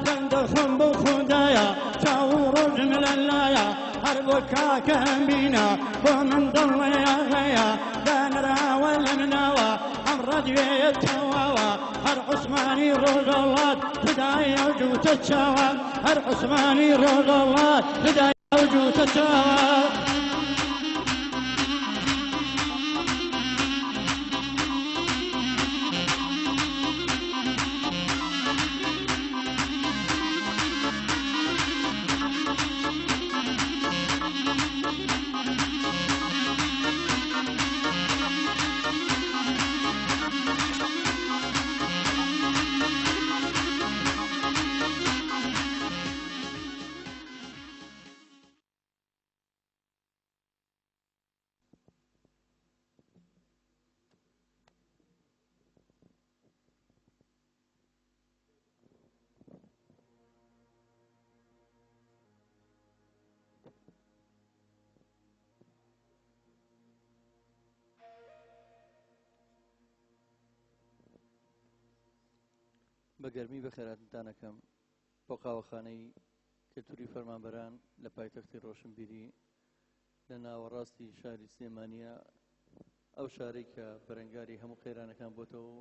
دندخم بخدايا شاور جمل اللايا هربك كامبينا ومن ضل يا غيا بانرا والمناوى امرد يتواوى هر عثماني روج الله هدايا وجوت الشاوى هر عثماني روج الله هدايا وجوت الشاوى بەگەرمی بەخێراتتانەکەم بۆ قاوەخانەی کەلتوری فەرمانبەران لە پایتەختی ڕۆشنبیری لە ناوەڕاستی شاری سلێمانیە ئەو شارەی کە بەرەنگاری هەموو قەیرانەکان بۆتەوە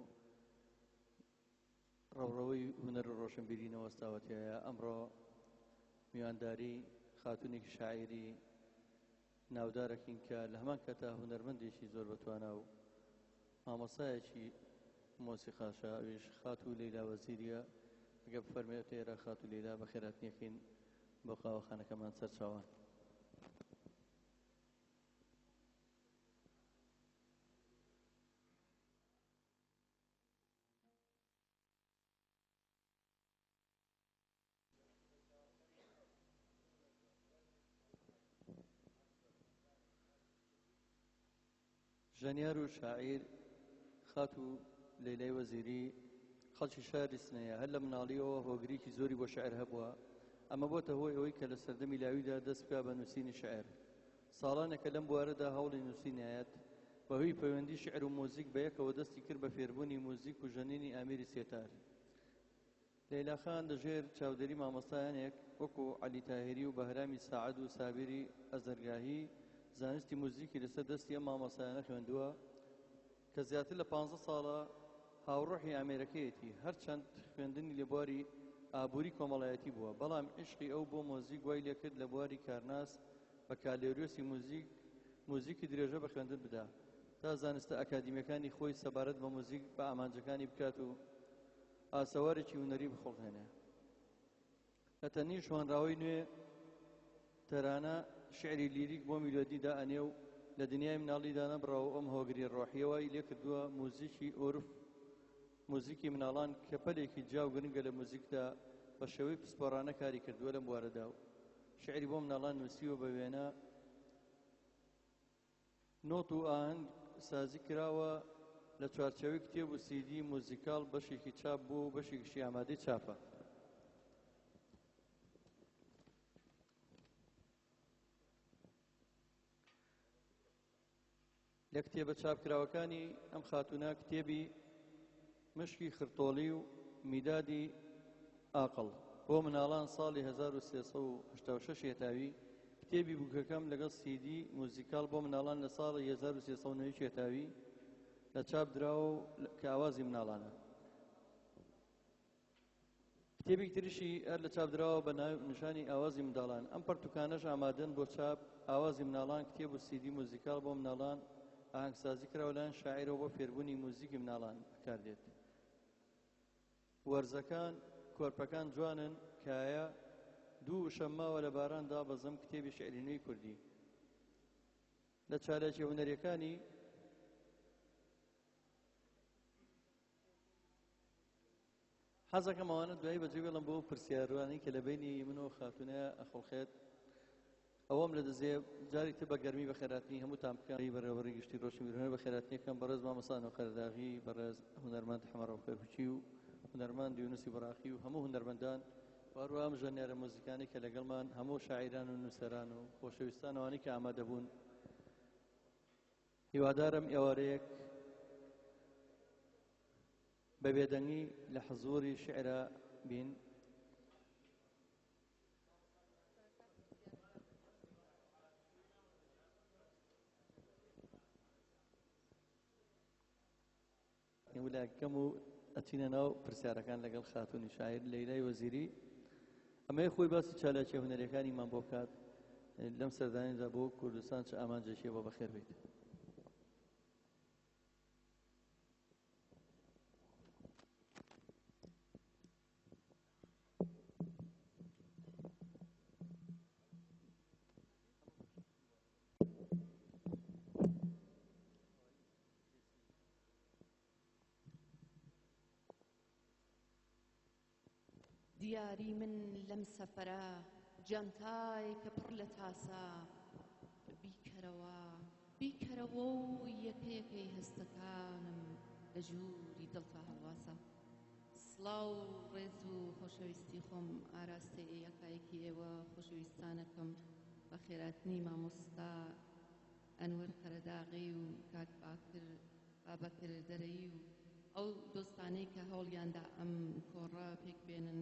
ڕەوڕەوەی هونەر و ڕۆشنبیری نەوەستاوەتیایە ئەمڕۆ میوانداری خاتونێکی شاعیری ناودارەکەین کە لە هەمان کاتا هونەرمەندێکی زۆر بەتوانە و مامۆستایەکی مۆسیقاشە ئەویش خاتو لەیلا وەزیریە ئەگە بفەرمێت ئێرە خاتو لەیلا بەخێراتنیەکەین بۆ قاوەخانەکەمان سەرچاوان ژەنیار و شاعیر خاتو لەیلای وەزیری خەڵکی شاری سنەیە هەر لە مناڵیەوە هۆگریکی زۆری بۆ شەعر هەبووە ئەمە بۆتە هۆی ئەوەی کە لە سەردەمی لاویدا دەست بکا بە نووسینی شەعر ساڵانێکە لەم بوارەدا هەوڵی نووسینایەت بەهۆی پەیوەندی شعر و مۆزیک بە یەکەوە دەستی کرد بە فێربوونی مۆزیک و ژەنینی ئامیری سێتار لەیلا خان لەژێر چاودێری مامۆستایانێک وەکو عەلی تاهیری و بەهرامی ساعەد و سابیری ئەزەرگاهی زانستی مۆزیکی لەسەر دەستی ئەم مامۆستایانە خوێندووە کە زیاتر لە 15 ساڵە هاوڕۆحی ئامێرەکەیەتی هەرچەند خوێندنی لە بواری ئابووری کۆمەڵایەتی بووە بەڵام عشقی ئەو بۆ مۆزیک وای لێ کرد لە بواری کارناس بە کالێریۆسی مۆزیکی درێژە بە خوێندن بدا تا زانستە ئەکادیمیەکانی خۆی سەبارەت بە مۆزیک بە ئامانجەکانی بکات و ئاسەوارێکی هونەری بخۆڵهێنێ لە تەنیش هۆنراوەی نوێ تەرانە شعری لیریک بۆ میلۆدیدا ئەنێ و لە دنیای مناڵیدا نەبڕاو ئەم هۆگری ڕۆحیەوەی لێ کردووە مۆزیکی ئۆرف مۆزیکی مناڵان کە پەلێکی جاو گرنگە لە مۆزیکدا بە شێوەی پسپۆڕانە کاری کردووە لەم بوارەدا و شعری بۆ مناڵان نووسیوە بە وێنە نۆت و ئاهەنگ سازی کراوە لە چوارچێوەی کتێب و سیدی مۆزیکاڵ بەشێکی چاپ بوو و بەشێکیشی ئامادەی چاپە لە کتێبە چاپکراوەکانی ئەم خاتونە کتێبی مشکی خرتۆڵی و میدادی ئاقڵ بۆ مناڵان ساڵی 1386 هێتاوی کتێبی بووکەکەم لەگەڵ سیدی مۆزیکاڵ بۆ مناڵان لە ساڵی 1390 هێتاوی لە چاپ دراوە کە ئاوازی مناڵانە کتێبی تریشی هەر لە چاپ دراوە بە نیشانی ئاوازی منداڵان ئەم پەرتوکانەش ئامادەن بۆ چاپ ئاوازی مناڵان کتێب و سیدی مۆزیکاڵ بۆ مناڵان ئاهەنگسازی کراوە لایەن شاعیرەوە بۆ فێربوونی مۆزیکی مناڵان بەکاردێت وەرزەکان کۆرپەکان جوانن کایە دوو شەماوە لە باراندا بەزەم کتێبی شعری نوێی کوردی لە چالاکی هونەریەکانی حەزەکەم ئەوانە دوایی بەجێ بێڵم بۆ پرسیاروانی کە لە بینی منەوە خاتونەیە ئەخڵخێت ئەوەم لە دەزێ جاری تر بە گەرمی بە خێراتنی هەمووتان بکەی بەڕێوەبەری گشتی ڕۆشنبیری بە خێراتنیەکەم بەڕێز مامۆستانەوە خەرداغی بەڕێز هونەرمەند حەمەڕەو خێرپوچی و هونەرمەند یونوسی بەراقی و هەموو هونەرمەندان وهروە ئەم ژەنێرە مۆزیکانی کە لەگەڵمان هەموو شاعیران و نووسەران و خۆشەویستانەوانی کە ئامادە بوون هیوادارم ئێوارەیەک بە بێدەنگی لە حزوری شعرە بین دەکەین ولا کەم و ئەچینە ناو پرسیارەکان لەگەڵ خاتوونی شاعیر لەیلای وەزیری ئەمەی خۆی باسی چالاکی هونەرەکانیمان بۆ بکات لەم سەردانیدا بۆ کوردستان چ ئامانجێکی بۆ بەخێر بێت. دیاری من لەم سەفەرە جانتای کە پڕ لە تاسە بیکەرەوە و یەکەیەکەی هەستەکانم لە ژووری دڵتا هەڵواسە. سڵاو ڕێز و خۆشەویستی خۆم ئاراستەی یەکایەکی ئێوە خۆشەویستانەکەم بە خێراتنی مامۆستا ئەنوەر قەرەداغی و کاک بابەکر دەرەیی و ئەو دۆستانەی کە هەوڵیاندا ئەم کۆڕە پێک بێنن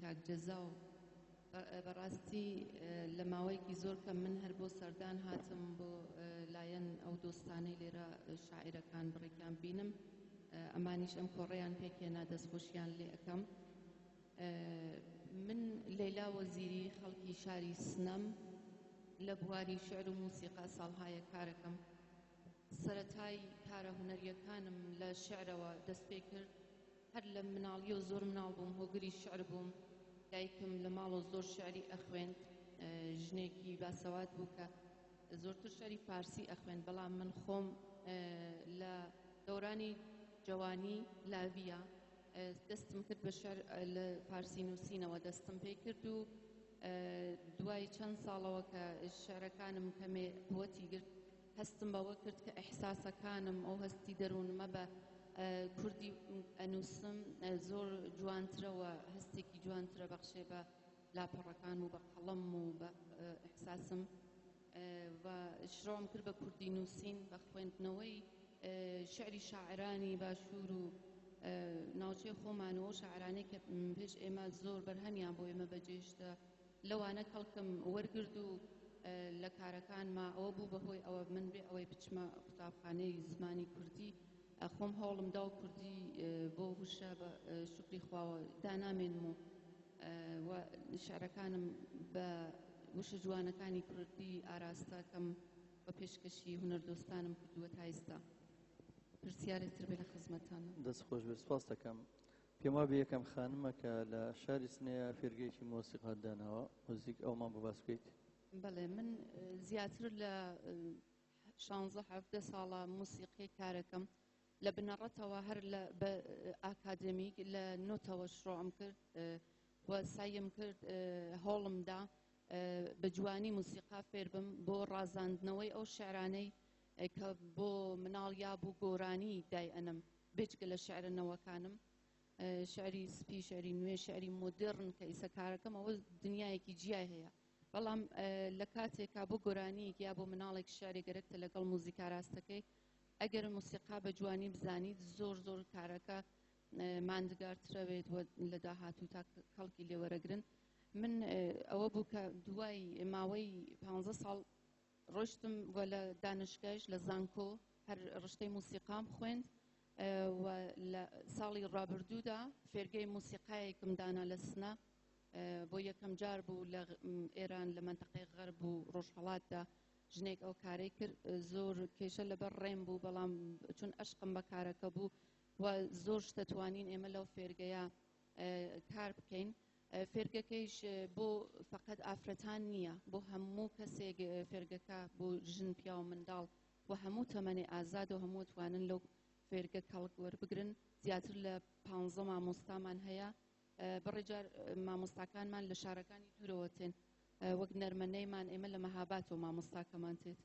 کاک جەزا و بەڕاستی لە ماوەیەکی زۆر کە من هەر بۆ سەردان هاتم بۆ لایەن ئەو دۆستانەی لێرە شاعیرەکان بڕێکیان بینم ئەمانیش ئەم کۆڕەیان پێکێنا دەستخۆشیان لێ ئەەکەم. من لەیلا وەزیری خەڵکی شاری سنەم لە بواری شعر و موسیقا ساڵهایە کارەکەم. سەرەتای کارە هونەریەکانم لە شعرەوە دەست پێ کرد. هەر لە مناڵی و زۆر مناڵ بووم هۆگری شعر بووم. دایکم لە ماڵ و زۆر شعری ئەخوێند ژنێکی باسەوات بوو کە زۆرتر شعری فارسی ئەخوێند بەڵام من خۆم لە دەورانی جوانی لاویە دەستم کرد بە شعر لە فارسی نووسینەوە دەستم پێ کرد و دوای چەند ساڵەوە کە شعرەکانم کەمێ قووەتی گرت هەستم بەوە کرد کە ئەحساسەکانم ئەو هەستی دەروونمە بە کوردی ئەنووسم زۆر جوانترەوە هەستێکی جوانترە بەخشێ بە لاپەڕەکان و بە قەڵەم و بە ئەحساسم و شڕۆم کرد بە کوردی نووسین بە خوێندنەوەی شعری شاعرانی باشوور و ناوچەی خۆمانەوە شاعرانەی کە پێش ئێمە زۆر بەرهەمیان بۆ ئێمە بەجێشتە لەوانە کەڵکم وەرگرت و لە کارەکانما ئەوە بوو بەهۆی ئەوە من بێ ئەوەی بچمە قوتابخانەی زمانی کوردی خۆم هەوڵمدا و کوردی بۆ وشە بە شکری خواوە دانامێنم و شعرەکانم بە وشە جوانەکانی کوردی ئاراستەکەم بە پێشکەشی هونەردۆستانم کردووە تا ئێستا. پرسیارێکتر بێ لە خزمەتانە. دەست خۆش بێ سپاس دەکەم. پێم وابێ یەکەم خانمە کە لە شاری سنەیە فێرگەیەکی مۆسیقات داناوە مۆزیک ئەومان بۆ باس بکەیت. بەڵێ من زیاتر لە 16-17 ساڵە موسیقی کارەکەم لە بنەڕەتەوە هەر بە ئاکادمیک لە نۆتەوە شڕۆم کرد و سایم کرد هۆڵمدا بە جوانی موسیقا فێر بم بۆ ڕازاندنەوەی ئەو شعرانەی کە بۆ مناڵ یا بوو گۆرانی دای ئەنم بێجگە لە شعرنەوەکانم شعری سپی شعری نوێ شعری مۆدرن کە ئیسە کارەکەم ئەوە دنیایەکی جیای هەیە بەڵام لە کاتێکا بۆ گۆرانیەک یا بۆ مناڵێک شعری گەرەکتە لەگەڵ موزیکا ڕاستەکەی ئەگەر موسیقا بە جوانی بزانیت زۆر کارەکە ماندگارترەوێت لە داهاتوو تا کەڵکی لێوەرەگرن. من ئەوە بوو کە دوای ماوەی 15 ساڵ ڕۆشتم و لە دانشگاهش لە زانکۆ هەر ڕشتەی موسیقام خوێند و لە ساڵی ڕابردوودا فێرگەی موسیقایەکم دانا لە سنە بۆ یەکەم جار بوو لە ئێران لە منتەقەی غەرب و ڕۆژهەڵاتدا ژنێک ئەو کارەی کرد زۆر کێشە لەبەر ڕێم بوو بەڵام چون ئەشقم بە کارەکە بوو و زۆر شتە توانین ئێمە لەو فێرگەیە کار بکەین. فێرگەکەیش بۆ فقط ئافرەتان نییە بۆ هەموو کەسێک فێرگەکە بۆ ژن پیا و منداڵ و هەموو تەمەنێ ئازاد و هەموو توانن لەو فێرگە کەڵک وەربگرن. زیاتر لە 15 مامۆستامان هەیە بڕێجار مامۆستاکانمان لە شارەکانی دوورەوە تێن وەک نەرمەنەیمان ئێمە لە مەهابات و مامۆستاکەمان تێت.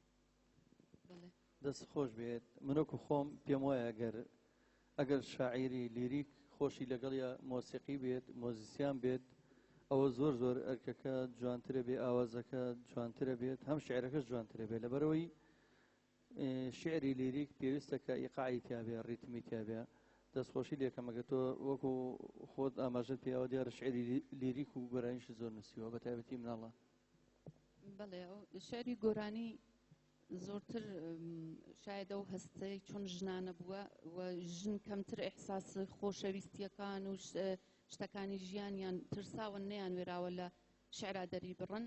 دەست خۆش بێت منۆکو خۆم پێم وایە ئەگەر شاعیری لیریک خۆشی لەگەڵ یا مۆسیقی بێت مۆزیسیان بێت ئەوە زۆر ئەرکەکە جوانترە بێ ئاوازەکە جوانترە بێت هەم شعرەکەش جوانترە بێت لەبەرەوەی شعری لیریک پێویستە کە ئیقاعی تیابێ ڕیتمی تیابێ دەستخۆشی لێکەمەگە تۆ وەکو خۆت ئاماژەت پیاوە دیارە شعری لیریک و گۆرانیش زۆر نووسیوە بە تایبەتی مناڵە. بەڵێ شعری گۆرانی زۆرتر شایدە و هەستەی چۆن ژنانە بووە و ژن کەمتر ئێحساسی خۆشەویستیەکان و شتەکانی ژیانیان ترساوە نەیان وێراوە لە شعرا دەری بڕن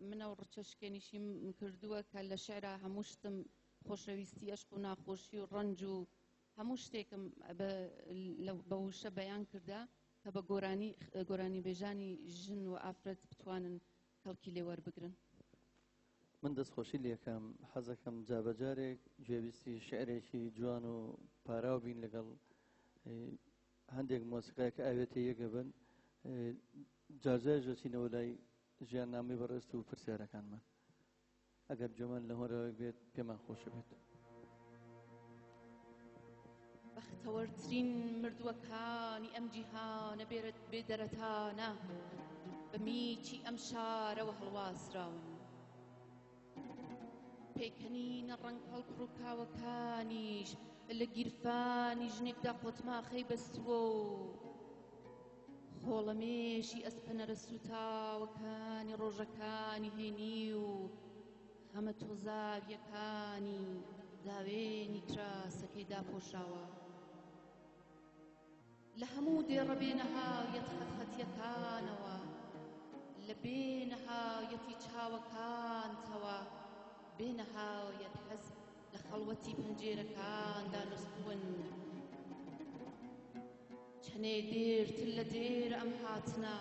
منە و ڕچەشکێنیشیم کردووە کە لە شعرا هەموو شتم خۆشەویستی ئەشق و ناخۆشی و ڕەنج و هەموو شتێکم بە وشە بەیان کردا کە بە گۆرانی بێژانی ژن و ئافرەت بتوانن کەڵکی لێ وەربگرن. من دەستخۆشی لێکم حەزەکەم جابەجارێک گوێویستی شعرێکی جوان و پاراو بین لەگەڵ هەندێک مۆسیقایەکە ئاوێتە یەکە بن جارجار ژەچینەوە لای ژیان نامی بەڕێست و پرسیارەکانمان ئەگەر جۆمان لە هۆرەوەی بێت پێمان خۆشە بێت. بەختەوەرترین مردووەکانی ئەم جیهانە بێدەرەتانە بە میچی ئەم شارەوە هەڵواسراون پێکەنینە ڕەنگ هەڵقڕ و کاوەکانیش لە گیرفانی ژنێکدا قۆتماخەی بەستووە و خۆڵەمێشی ئەسپەنەرە سوتاوەکانی ڕۆژەکانی هێنی و هەمە تۆزاویەکانی داوێنی کراسەکەی داپۆشاوە لە هەموو دێڕە بێنەهایەت خەتخەتیەکانەوە لە بێنەهایەتی چاوەکانتەوە بێنەهایەت حەز لە خەڵوەتی پەنجێرەکاندا نووسون چەنێ دێرتر لە دێر ئەم هاتنە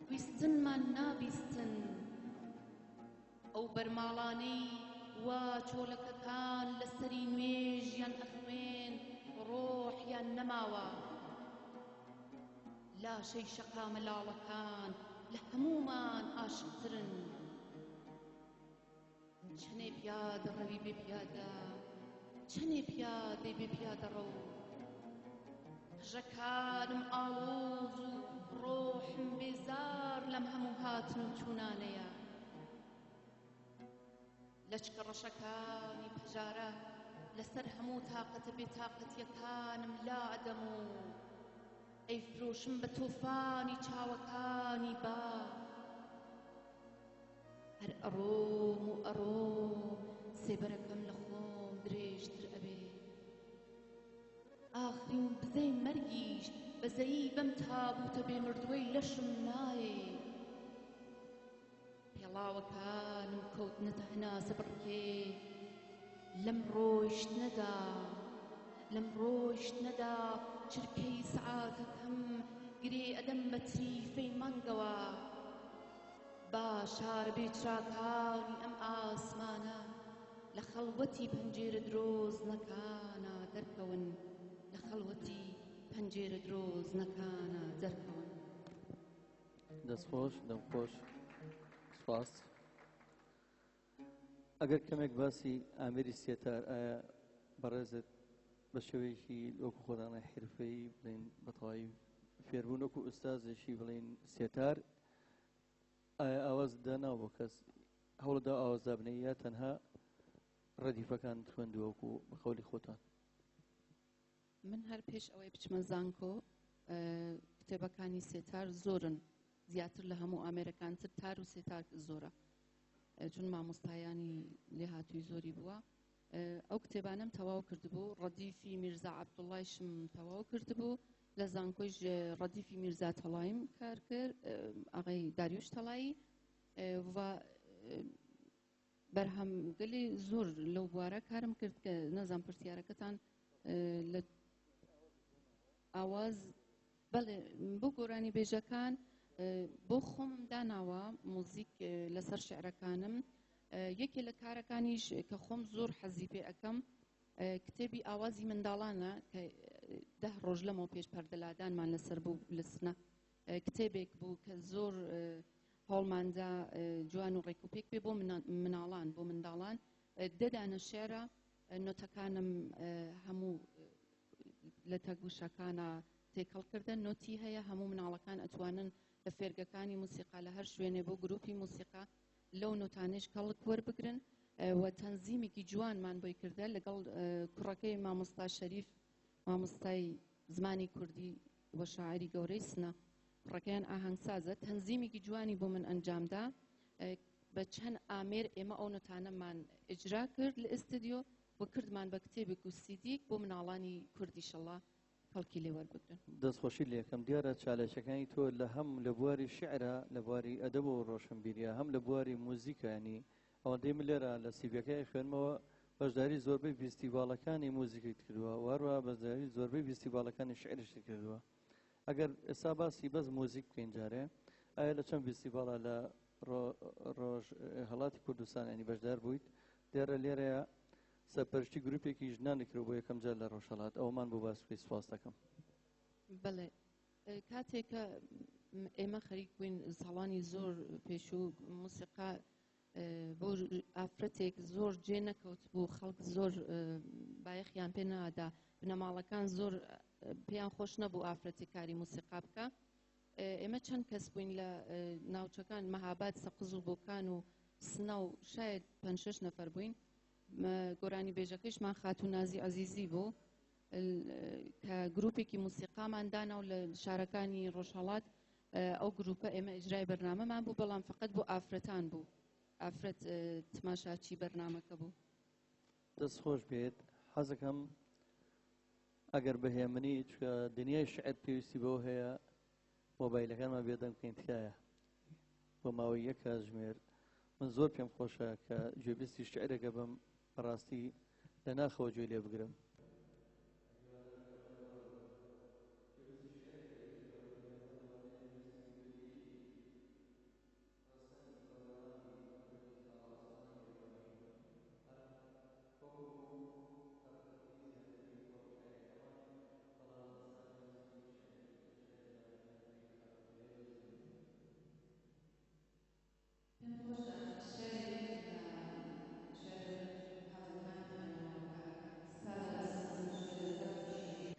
ویستنمان نابیستن ئەو بەرماڵانەی وا چۆلەکەکان لەسەری نوێژیان ئەخوێن ڕۆحیان نەماوە لاشەی شەقامە لاڵەکان لە هەمومان عاشقترن چەنێ پیادە ڕەوی بێ پیادە چەنێ پیادەی بێ پیادە ڕەو ژەکانم ئاڵۆز و ڕۆحم بێزار لەم هەموو هاتن و چوونانەیە لەچکە ڕەشەکانی پەژارە لەسەر هەموو تاقەتە بێتاقەتیەکانم لا ئەدەم و ئەیفرۆشم بە تۆفانی چاوەکانی با هەر ئەڕۆم و ئەڕۆم سێبەرەکەم لە خۆم درێژتر ئەبێ ئاخرین بزەی مەرگیش بەزەیی بەم تابوتە بێمردوەی لەشم نایێ پێڵاوەکانم کەوتنەتە هەناسە بڕکێ لەم ڕۆیشتنەدا چرکەی سەعاتەکەم گرێ ئەدەم بە تریفەی مانگەوە با شارە بێچراکانی ئەم ئاسمانە لە خەڵوەتی پەنجێرە درۆزنەکانە دەرکەون لە خەڵوەتی پەنجێرە درۆزنەکانە دەرکەون. دەستخۆش دەمخۆش سپاس. ئەگەر کەمێک باسی ئامێری سێتار ئایا بەڕێزت بە شێوەیەکی وەکو خۆدانە حرفەیی بڵین بەتەواوی فێربوون وەکو ئوستازێکی بڵین سێتار ئایا ئاواز داناو بۆ کەس هەوڵدا ئاوازدا بنێ یا تەنها ڕەدیفەکان خوێندووە وەکو بە قەولی خۆتان؟ من هەر پێش ئەوەی بچمە زانکۆ کتێبەکانی سێتار زۆرن زیاتر لە هەموو ئامێرەکانتر تار و سێتار زۆرە چون مامۆستایانی لێ هاتووی زۆری بووە ئەو کتێبانم تەواو کردبوو ڕەدیفی میرزا عەبدوڵڵایشم تەواو کردبوو لە زانکۆیش ڕەدیفی میرزا تەڵاییم کار کرد ئاغای داریوش تەڵایی و بەرهەمگەلی زۆر لەو بوارە کارم کرد کە نەزان پرسیارەکەتان لە ئاواز بەڵێ بۆ گۆرانی بێژەکان بۆ خۆم داناوە مۆزیک لەسەر شعرەکانم یەکێ لە کارەکانیش کە خۆم زۆر حەزی پێ ئەەکەم کتێبی ئاوازی منداڵانە کە 10 ڕۆژ لەمەوە پێش پەردەلادانمان لەسەر بوو لەسنە کتێبێک بوو کە زۆر هەوڵماندا جوان و ڕێکوپێک پێ بۆ مناڵان بۆ منداڵان دەدانە شێرە نۆتەکانم هەموو لە تەگوشەکانە تێکەڵکردن نۆتی هەیە هەموو مناڵەکان ئەتوانن لە فێرگەکانی موسیقا لە هەر شوێنێ بۆ گروپی موسیقا لەو نۆتانش کەڵک وەربگرن و تەنزیمێکی جوانمان بۆی کردە لەگەڵ کوڕەکەی مامۆستا شەریف مامۆستای زمانی کوردی وە شاعری گەورەی سنە کوڕەکەیان ئاهەنگسازە تەنزیمێکی جوانی بۆ من ئەنجامدا بە چەند ئامێر ئێمە ئەو نوتانەمان ئجرا کرد لە ئستودیۆ و کردمان بە کتێبێک و سیدیک بۆ مناڵانی کوردی شەڵا خەڵکی لێ وەربگرن. دەستخۆشی لێکم دیارە چالێکەکانی تۆ لە هەم لە بواری شعرە لە بواری ئەدەب و ڕۆشنبیریە هەم لە بواری موزیکە ینی ئەوەندەی من لێرە لە سیڤەکەی خوێنمەوە بەشداری زۆربەی فیستیڤالەکانی موزیکیت کردووە وەروە بەشداری زۆربەی فیستیڤالەکانی شعریشت کردووە. ئەگەر ئێستا باسی بەس موزیک بکەین جارێ ئایا لە چەند فیستیڤاڵە لە ڕۆژ هەڵاتی کوردستان ینی بەشدار بوویت دیارە لێرەیە سەرپەرشتی گروپێکی ژنانی کرد بۆ یەکەم جار لە ڕۆژهەڵات ئەومان بۆ باس بکەی سوپاس دەکەم. بەڵێ کاتێککە ئێمە خەریک بووین ساڵانی زۆر پێشوو موسیقا بۆ ئافرەتێک زۆر جێ نەکەوت بوو خەڵک زۆر بایەخیان پێ نادا بنەماڵەکان زۆر پێیان خۆش نەبوو ئافرەتی کاری موسیقا بکە. ئێمە چەند کەس بووین لە ناوچەکان مەهاباد سەقز و بۆکان و سنە و شاید 5-6 نەفەر بووین. گۆرانی بێژەکەیشمان خاتوو نازی عەزیزی بوو کە گروپێکی موسیقامان دانا و لە شارەکانی ڕۆژهەڵات ئەو گروپە ئێمە ئیجرای بەرنامەمان بوو بەڵام فقط بۆ ئافرەتان بوو ئافرەت تماشاچی بەرنامەکە بوو. دەست خۆش بێت حەزەکەم ئەگەر بەهێمنی چکە دنیای شعر پێویستی بەوە هەیە مۆبایلەکانمان بێدەم بکەین تکایە بۆ ماوەی یەک کاتژمێر من زۆر پێم خۆشە کە گوێبیستی شعرێکە بم بەڕاستی لە ناخەوە گوێ لێ بگرم.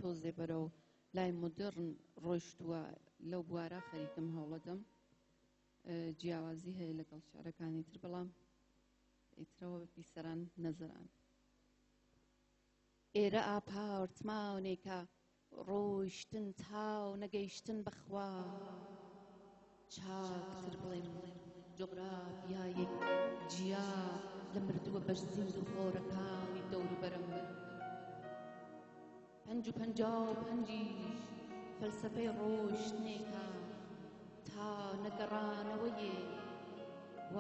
تۆزێ بەرەو لای مدرن ڕۆیشتووە لەو بوارە خەریکم هەوڵەدەم جیاوازی هەیە لەگەڵ شارەکانی تر بەڵام ئیترەوە بیسەران نەزەران. ئێرە ئاپارتمانێکە ڕۆیشتن تاو نەگەیشتن بەخوا چاکتر بڵێم جۆگرافیایەک جیا لە مردووە بەش زیند و خۆرەکانی دەوروبەرم 55 فەلسەفەی ڕۆیشتنێکە تا نەگەڕانەوەیێ و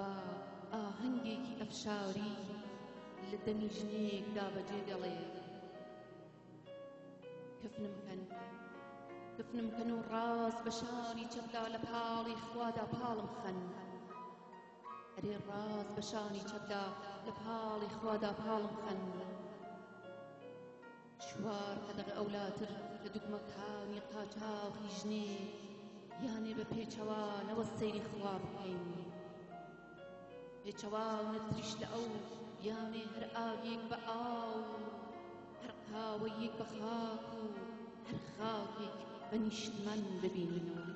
ئاهەنگێکی ئەفشاری لە دەمی ژنێکدا بەجێ دەڵێ کفنم کەن و ڕاست بە شانی چەپدا لە پاڵی خوادا پاڵم خەن ئەرێ ڕاست بە شانی چەپدا لە پاڵی خوادا پاڵم خەن چوار قەدەغ ئەولاتر لە دوگمەکانی قاچاقی ژنێ یانێ بە پێچەوانەوە سەیری خوا بکەین پێچەوانە تریش لە ئەو یانێ هەر ئاویەک بە ئاو هەر قاوەیەک بە خاک و هەر خاکێک بە نیشتمان ببیننەوە.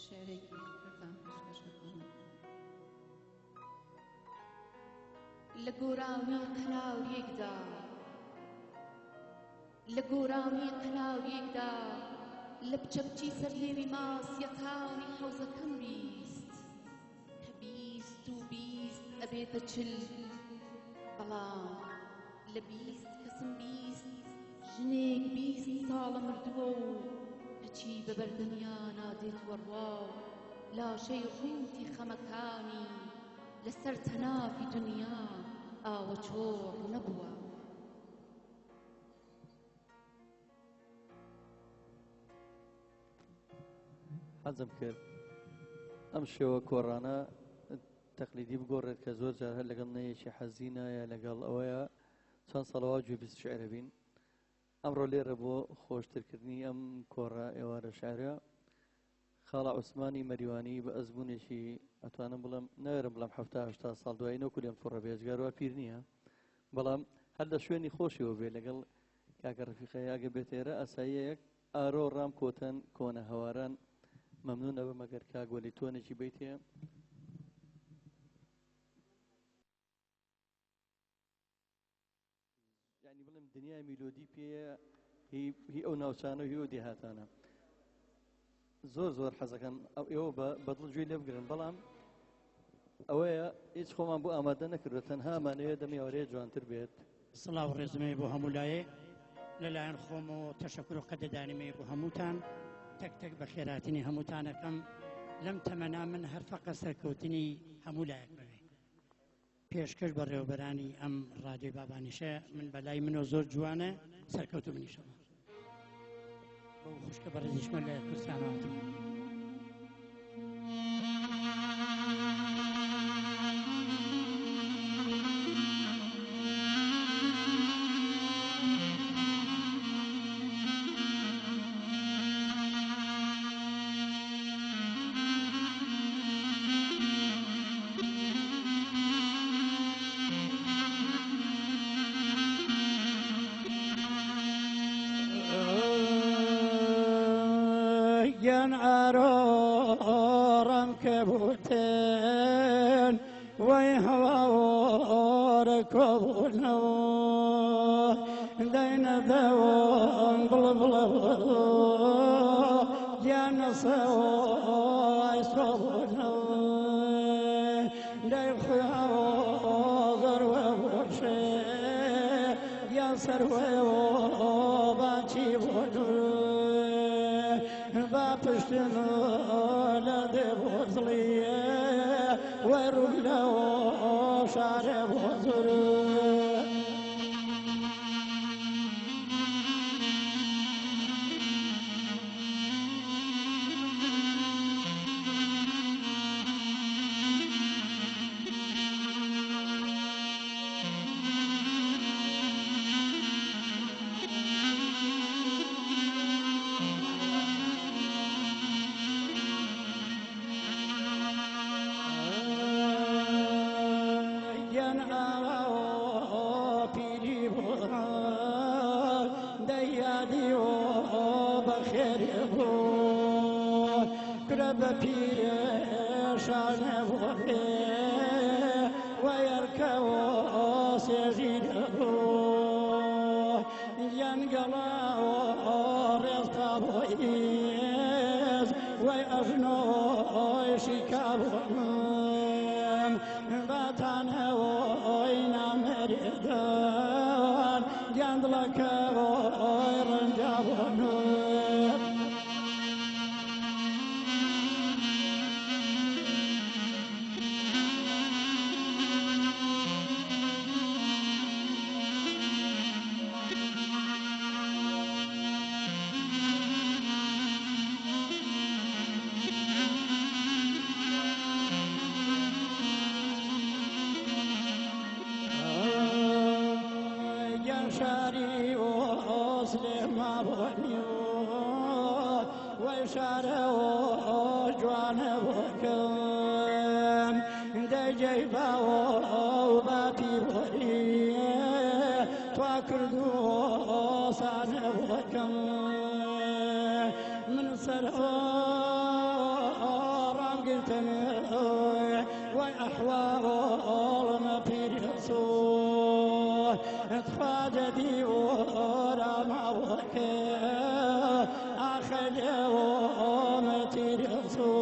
شعرێکی پێتان پێشکەش دەکەم. لە گۆرانی قەناویەکدا لە گۆرانی قەناویەکدا لە بچەپچی سەرلێوی ماسیەکانی حەوزەکەم بیست کە 20 ئەبێتە 40 بەڵام لە 20 کەسم 20 ژنێک 20 ساڵە مردووە و هەچی بە بەردەنیا نادێتوە ڕواو لاشەی ڕووتی خەمەکانی لەسەر تەنافی دنیا ئاوە چۆڕ نەبووە. حەزم کرد ئەم شێوە کۆڕانە تەقلیدی بگۆڕێت کە زۆر جار هەر لەگەڵ نەیەکی حەزینە یا لەگەڵ ئەوەیە چەند ساڵەوە گوێبیست شعرە بین. ئەمڕۆ لێرە بۆ خۆشترکردنی ئەم کۆڕە ئێوارە شعرە خاڵە عوسمانی مەریوانی بە ئەزمونێکی ئەتوانم بڵم نەوێرم بڵم 70-80 ساڵ دوایی نەوەکو لێم تووڕە بێجگارەوە پیر نییە بەڵام هەر لە شوێنی خۆشیەوە بێ لەگەڵ کاکە ڕەفیقەیە ئەگە بێتێرە ئاساییەک ئارۆ ڕام کۆتەن کۆنە هەواران مەمنون ئەوە مەگەر کاگوەلی تۆنێکی بیتێ یعنی بڵم دنیای میلۆدی پێیە هی ئەو ناوچانە و هی ئەو دێهاتانە زۆر حەزەکەن ئێوە بەدڵ گوێ لێ بگرن بەڵام ئەوەیە هیچ خۆمان بۆ ئامادە نەکردو تەنها ئەمانەیە دەمی ئەوەیە جوانتر بێت سڵاو ڕێزمەی بۆ هەموو لایێ لەلایەن خۆم و تەشەکر و قەدەدانیمەی بۆ هەمووتان تەک تەک بە خێراتنی هەمووتانەکەم لەم تەمەنا من هەر فەقە سەرکەوتنی هەموو لایەک بوێ پێشکەش بە ڕێوەبەرانی ئەم ڕادیۆ بابانیشە من بەلای منەوە زۆر جوانە سەرکەوتو منیشەوە بۆ خوشکە بەڕێزیشمە لە کوردستانەوەتم عرورم كبوتين ويهوار كبونو دين ذوون بلبلو يا نصوي صبونو دي خيار وبوشي يا سروي وباتي بونو باتشتنو لدي بوزلية ويرولو شارع بوزلو ويركو سيزيده ينقلع ورزقه ويأجنو شكابهم باتانا وينا مريدان يندلك ويرنجابهم شاري وسلم بنيو وشاري وجوان وكم دجيبا وباتي بوري تواكردو صان وكم من سرورام قلتني وأحوال ما في رسول اتفاجدي ورا معوك آخر يوم ترسو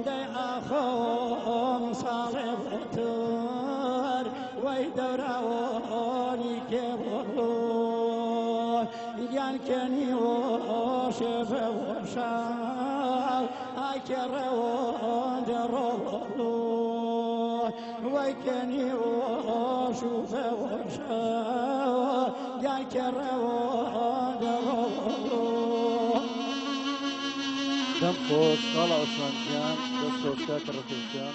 دي آخوم صالب تور ويدوروني كبرو يان كني وشف وشال أكرون جرولو ويكني وشوف وشال يكرون جرولو دەم خۆش خاڵە عوسمانیان دەست خۆشکا کە ڕەفێکیان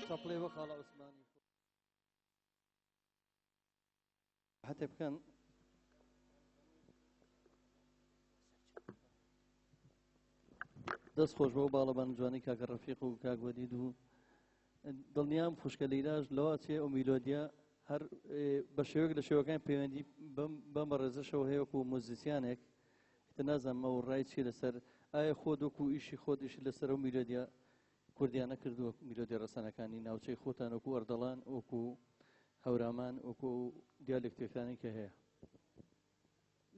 چەپڵێ بە خاڵە عوسمانی هەتێ بکەن دەست خۆش بۆ باڵەبان جوانی کاکە ڕەفیق و کاک وەدید و دڵنیام خوشکە لەیلاژ لەوە چێ ئەو میلۆدیە هەر بە شێوەیەک لە شێوەکانی پەیوەندی بەم بەڕێزەشەوە هەیە وەکو مۆزیسیانێک نازانم ئەو ڕای چی لەسەر ئایا خۆت وەکو ئیشی خۆت ئیشی لەسەر ئەو میلۆدیە کوردیانە کردووە میلۆدی ڕەسەنەکانی ناوچەی خۆتان وەکو ئەردەڵان وەکو هەورامان وەکو دیالێکتێکانی کە هەیە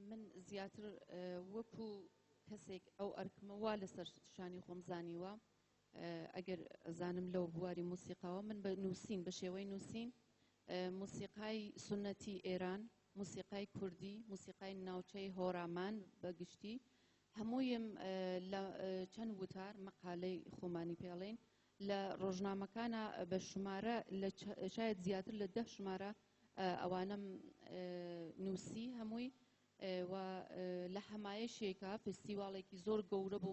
من زیاتر وەکو کەسێک ئەو ئەرکمە وا لەسەر شانی خۆم زانیوە ئەگەر زانم لەو بواری موسیقاوە من بە نووسین بە شێوەی نووسین موسیقای سنەتی ئێران موسیقای کوردی موسیقای ناوچەی هۆرامان بەگشتی هەموویم لە چەند وتار مەقالەی خۆمانی پێڵێن لە ڕۆژنامەکانە بە ژمارە شاید زیاتر لە 10 ژمارە ئەوانم نووسی هەمووی و لە هەمایشێکە فستیواڵێکی زۆر گەورە بۆ